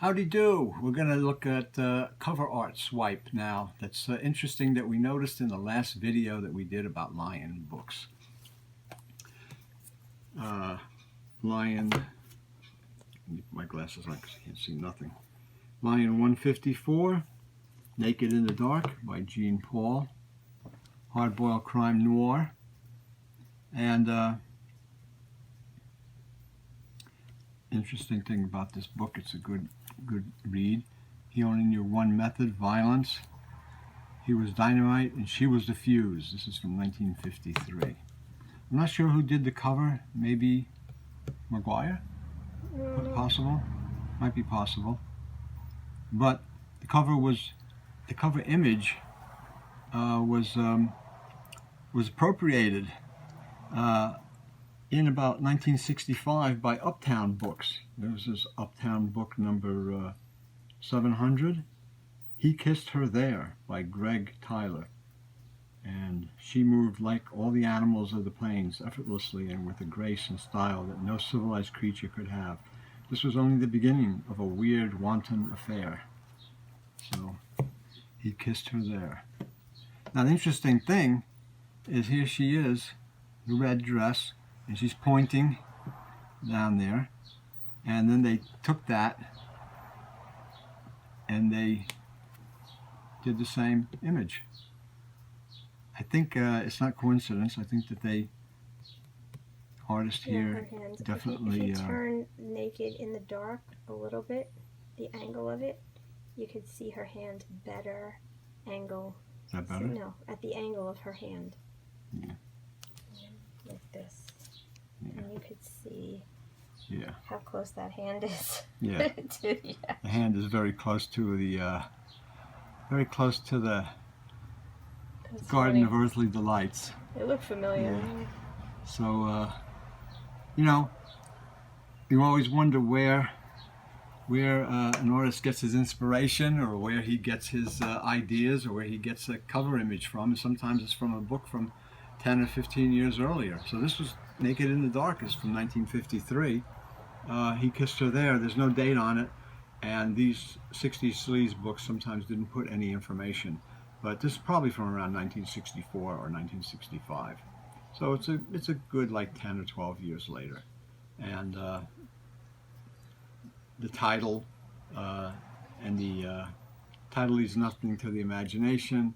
Howdy do. We're going to look at cover art swipe now. That's interesting that we noticed in the last video that we did about Lion books. Lion, my glasses on because I can't see nothing. Lion 154, Naked in the Dark by Jean Paul. Hardboiled crime noir. And interesting thing about this book, it's a good read. He only knew one method, violence. He was dynamite and she was the fuse. This is from 1953. I'm not sure who did the cover. Maybe Maguire? Possible? Might be possible. But the cover image was appropriated in about 1965 by Uptown books. There's this Uptown book number 700. He Kissed Her There by Greg Tyler. And she moved like all the animals of the plains, effortlessly and with a grace and style that no civilized creature could have. This was only the beginning of a weird, wanton affair. So, he kissed her there. Now, the interesting thing is here she is, the red dress, and she's pointing down there. And then they took that and they did the same image. I think it's not coincidence. I think that the artist here definitely... If you turn Naked in the Dark a little bit, the angle of it, you could see her hand better angle. Is that better? No, at the angle of her hand. Yeah. Like this. Yeah. And you could see how close that hand is. Yeah. The hand is very close to the That's Garden funny. of Earthly Delights. It looked familiar. Yeah. So, you always wonder where an artist gets his inspiration, or where he gets his ideas, or where he gets a cover image from. And sometimes it's from a book from 10 or 15 years earlier. So this was Naked in the Dark is from 1953. He Kissed Her There. There's no date on it. And these 60s sleaze books sometimes didn't put any information. But this is probably from around 1964 or 1965. So it's a good like 10 or 12 years later. And the title title leaves nothing to the imagination,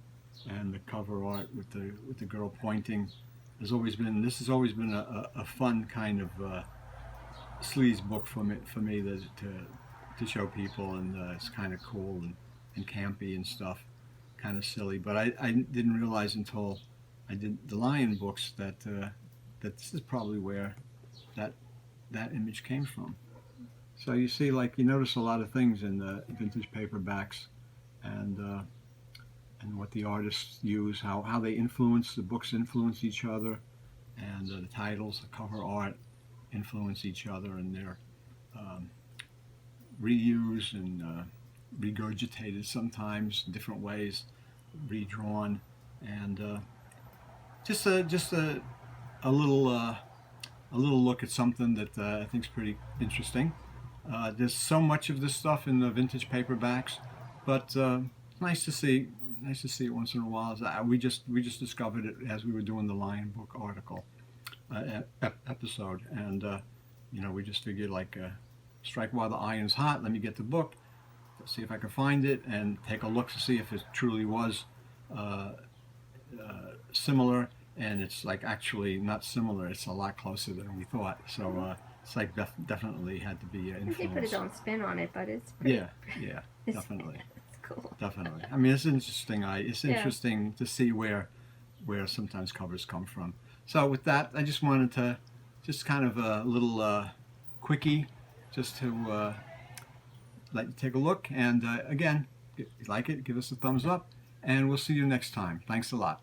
and the cover art with the girl pointing has always been a fun kind of sleaze book for me to show people, and it's kind of cool and campy and stuff. Kind of silly, but I didn't realize until I did the Lion books that this is probably where that image came from. So you see, like, you notice a lot of things in the vintage paperbacks, and what the artists use, how they influence, the books influence each other, and the titles, the cover art influence each other, and they're reused and regurgitated sometimes in different ways, redrawn, and just a little look at something that I think is pretty interesting. There's so much of this stuff in the vintage paperbacks, but nice to see it once in a while. We just discovered it as we were doing the Lion book article episode, and we just figured, like, strike while the iron's hot. Let me get the book, see if I can find it, and take a look to see if it truly was similar. And it's like actually not similar. It's a lot closer than we thought. So it's like definitely had to be influenced. They put his own spin on it, but it's pretty, yeah, definitely. It's cool. Definitely. I mean, it's interesting. It's interesting to see where sometimes covers come from. So with that, I just wanted to kind of a little quickie, just to let you take a look. And again, if you like it, give us a thumbs up, and we'll see you next time. Thanks a lot.